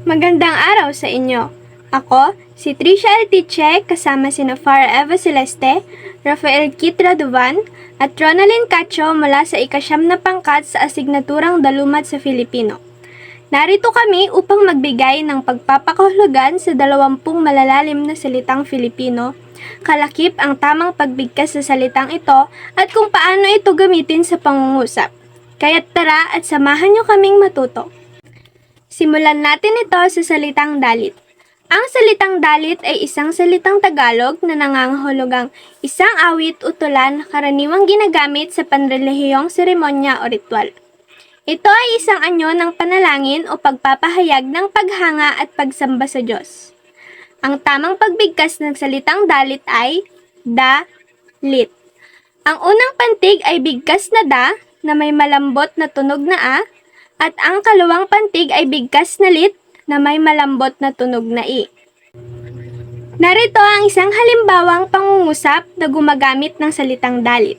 Magandang araw sa inyo. Ako, si Trisha Altiche, kasama sina Farah Eva Celeste, Rafael Kit Radovan, at Ronalyn Cacho mula sa ikasyam na pangkat sa asignaturang Dalumat sa Filipino. Narito kami upang magbigay ng pagpapakahulugan sa 20 malalalim na salitang Filipino, kalakip ang tamang pagbigkas sa salitang ito at kung paano ito gamitin sa pangungusap. Kaya't tara at samahan nyo kaming matuto. Simulan natin ito sa salitang dalit. Ang salitang dalit ay isang salitang Tagalog na nangangahulugang isang awit o tula na karaniwang ginagamit sa panrelihiyong seremonya o ritual. Ito ay isang anyo ng panalangin o pagpapahayag ng paghanga at pagsamba sa Diyos. Ang tamang pagbigkas ng salitang dalit ay da-lit. Ang unang pantig ay bigkas na da na may malambot na tunog na a, at ang kalawang pantig ay bigkas na lit na may malambot na tunog na i. Narito ang isang halimbawang pangungusap na gumagamit ng salitang dalit.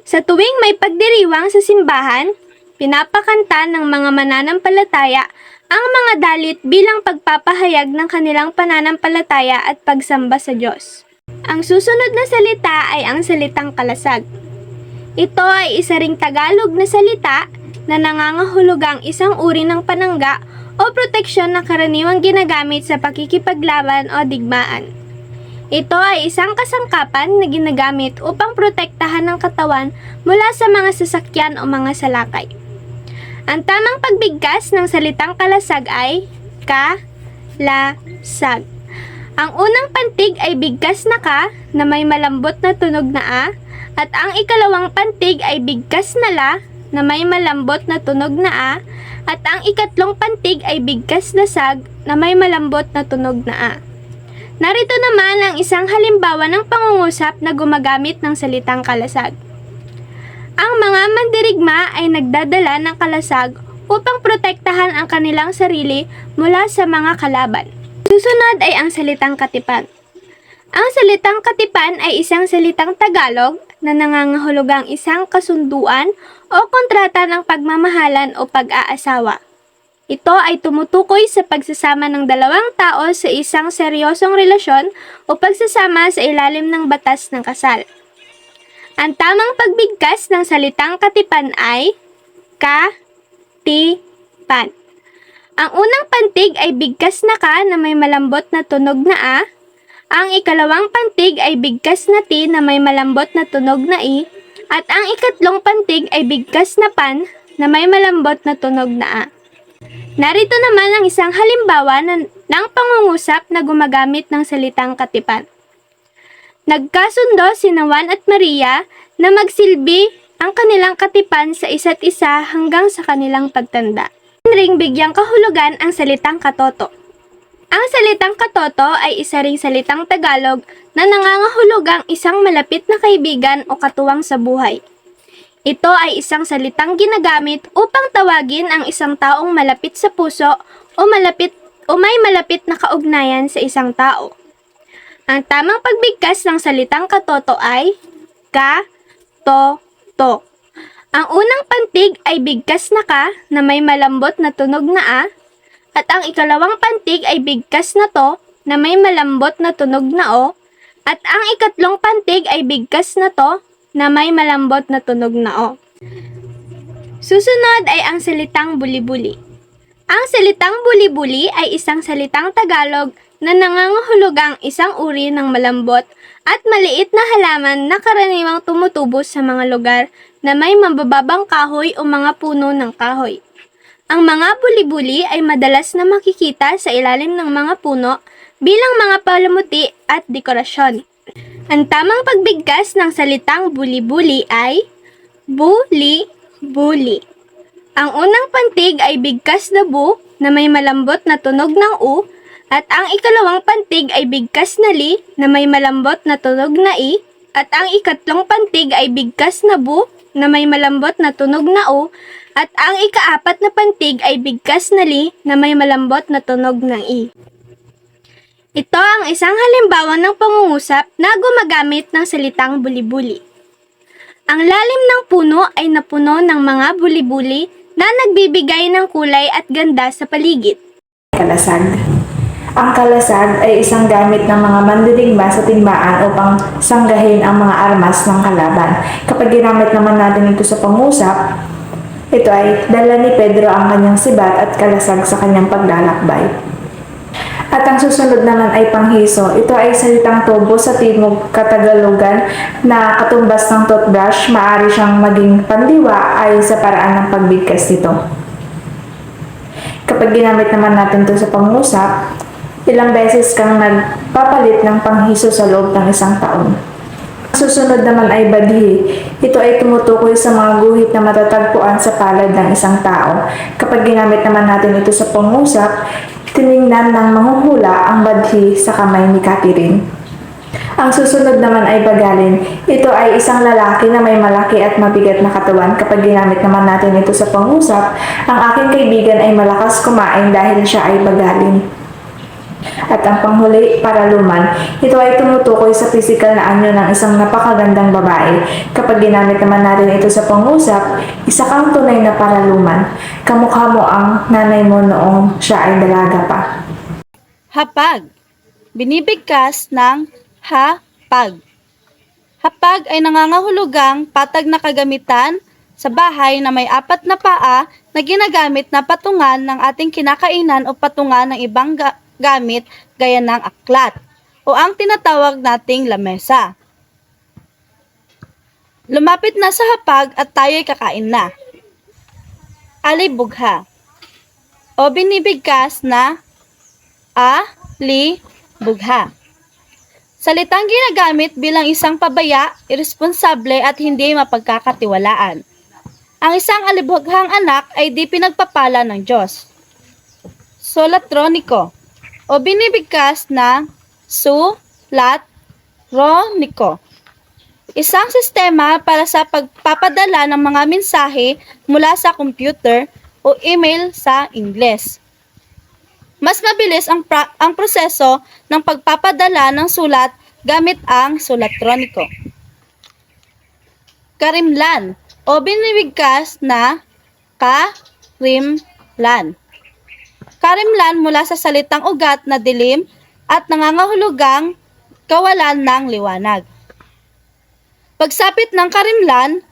Sa tuwing may pagdiriwang sa simbahan, pinapakanta ng mga mananampalataya ang mga dalit bilang pagpapahayag ng kanilang pananampalataya at pagsamba sa Diyos. Ang susunod na salita ay ang salitang kalasag. Ito ay isa ring Tagalog na salita na nangangahulugang isang uri ng panangga o proteksyon na karaniwang ginagamit sa pakikipaglaban o digmaan. Ito ay isang kasangkapan na ginagamit upang protektahan ng katawan mula sa mga sasakyan o mga salakay. Ang tamang pagbigkas ng salitang kalasag ay ka-la-sag. Ang unang pantig ay bigkas na ka na may malambot na tunog na a, at ang ikalawang pantig ay bigkas na la na may malambot na tunog na a, at ang ikatlong pantig ay bigkas na sag na may malambot na tunog na a. Narito naman ang isang halimbawa ng pangungusap na gumagamit ng salitang kalasag. Ang mga mandirigma ay nagdadala ng kalasag upang protektahan ang kanilang sarili mula sa mga kalaban. Susunod ay ang salitang katipan. Ang salitang katipan ay isang salitang Tagalog na nangangahulugang isang kasunduan o kontrata ng pagmamahalan o pag-aasawa. Ito ay tumutukoy sa pagsasama ng dalawang tao sa isang seryosong relasyon o pagsasama sa ilalim ng batas ng kasal. Ang tamang pagbigkas ng salitang katipan ay ka-ti-pan. Ang unang pantig ay bigkas na ka na may malambot na tunog na a. Ang ikalawang pantig ay bigkas na ti na may malambot na tunog na i. At ang ikatlong pantig ay bigkas na pan na may malambot na tunog na a. Narito naman ang isang halimbawa ng pangungusap na gumagamit ng salitang katipan. Nagkasundo sina Juan at Maria na magsilbi ang kanilang katipan sa isa't isa hanggang sa kanilang pagtanda. Ring bigyang kahulugan ang salitang katoto. Ang salitang katoto ay isa ring salitang Tagalog na nangangahulugang isang malapit na kaibigan o katuwang sa buhay. Ito ay isang salitang ginagamit upang tawagin ang isang taong malapit sa puso o may malapit na kaugnayan sa isang tao. Ang tamang pagbigkas ng salitang katoto ay ka-to-to. Ang unang pantig ay bigkas na ka na may malambot na tunog na a, at ang ikalawang pantig ay bigkas na to na may malambot na tunog na o, at ang ikatlong pantig ay bigkas na to na may malambot na tunog na o. Susunod ay ang salitang buli-buli. Ang salitang buli-buli ay isang salitang Tagalog na nangangahulugang isang uri ng malambot at maliit na halaman na karaniwang tumutubo sa mga lugar na may mabababang kahoy o mga puno ng kahoy. Ang mga buli-buli ay madalas na makikita sa ilalim ng mga puno bilang mga palamuti at dekorasyon. Ang tamang pagbigkas ng salitang buli-buli ay buli-buli. Ang unang pantig ay bigkas na bu na may malambot na tunog ng u, at ang ikalawang pantig ay bigkas na li na may malambot na tunog na i, at ang ikatlong pantig ay bigkas na bu na may malambot na tunog na o, at ang ikaapat na pantig ay bigkas na li na may malambot na tunog ng i. Ito ang isang halimbawa ng pangungusap na gumagamit ng salitang buli-buli. Ang lalim ng puno ay napuno ng mga buli-buli na nagbibigay ng kulay at ganda sa paligid. kalasag. Ang kalasag ay isang gamit ng mga mandirigma sa timbaan upang sanggahin ang mga armas ng kalaban. Kapag ginamit naman natin ito sa pangusap, ito ay dala ni Pedro ang kanyang sibat at kalasag sa kanyang paglalakbay. At ang susunod naman ay panghiso. Ito ay salitang tubo sa Timog Katagalogan na katumbas ng toothbrush. Maaari siyang maging pandiwa ay sa paraan ng pagbigkas nito. Kapag ginamit naman natin ito sa pangusap, ilang beses kang nagpapalit ng panghiso sa loob ng isang taon. Ang susunod naman ay badhi. Ito ay tumutukoy sa mga guhit na matatagpuan sa palad ng isang tao. Kapag ginamit naman natin ito sa pangusap, tiningnan ng manghuhula ang badhi sa kamay ni Catherine. Ang susunod naman ay bagalin. Ito ay isang lalaki na may malaki at mabigat na katawan. Kapag ginamit naman natin ito sa pangusap, ang aking kaibigan ay malakas kumain dahil siya ay bagalin. At ang panghuli, paraluman. Ito ay tumutukoy sa physical na anyo ng isang napakagandang babae. Kapag ginamit naman natin ito sa pangusap, isa kang tunay na paraluman. Kamukha mo ang nanay mo noong siya ay dalaga pa. Hapag. Binibigkas ng hapag. Hapag ay nangangahulugang patag na kagamitan sa bahay na may apat na paa na ginagamit na patungan ng ating kinakainan o patungan ng ibang gamit gaya ng aklat o ang tinatawag nating lamesa. Lumapit na sa hapag at tayo'y kakain na. Alibugha o binibigkas na alibugha. Salitang ginagamit bilang isang pabaya, irresponsable at hindi mapagkakatiwalaan. Ang isang alibughang anak ay di pinagpapala ng Diyos. Solatroniko o binibigkas na sulatroniko. Isang sistema para sa pagpapadala ng mga mensahe mula sa computer o email sa Ingles. Mas mabilis ang proseso ng pagpapadala ng sulat gamit ang solatroniko. Karimlan o binibigkas na karimlan. Karimlan mula sa salitang ugat na dilim at nangangahulugang kawalan ng liwanag. Pagsapit ng karimlan,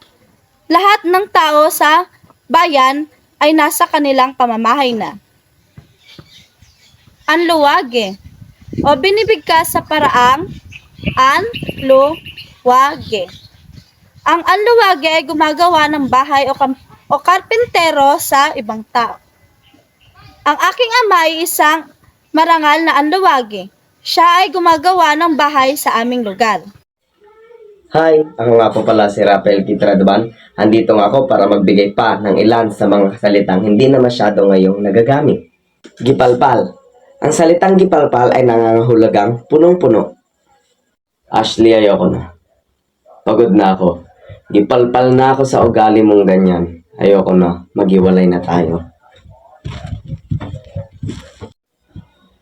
lahat ng tao sa bayan ay nasa kanilang pamamahay na. Anluwage o binibigkas sa paraang anluwage. Ang anluwage ay gumagawa ng bahay o karpentero sa ibang tao. Ang aking ama ay isang marangal na anluwage. Siya ay gumagawa ng bahay sa aming lugar. Hi, ako nga po pala si Rafael Kitraduban. Andito nga ako para magbigay pa ng ilan sa mga salitang hindi na masyado ngayong nagagamit. Gipalpal. Ang salitang gipalpal ay nangangahulugang punong-puno. Ashley, ayoko na. Pagod na ako. Gipalpal na ako sa ugali mong ganyan. Ayoko na. Maghiwalay na tayo.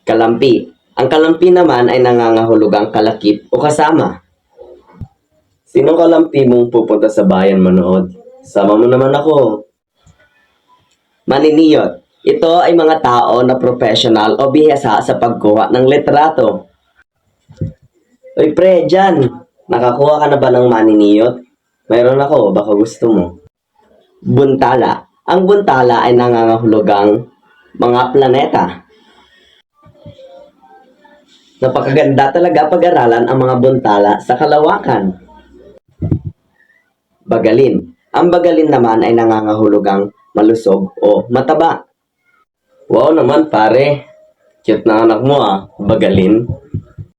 Kalampi. Ang kalampi naman ay nangangahulugang kalakip o kasama. Sinong kalampi mong pupunta sa bayan manood? Sama mo naman ako. Maniniyot. Ito ay mga tao na professional o bihasa sa pagkuha ng litrato. Uy pre, dyan. Nakakuha ka na ba ng maniniyot? Mayroon ako, baka gusto mo. Buntala. Ang buntala ay nangangahulugang mga planeta. Napakaganda talaga pag-aralan ang mga buntala sa kalawakan. Bagalin. Ang bagalin naman ay nangangahulugang malusog o mataba. Wow naman pare. Cute na anak mo ah. Bagalin.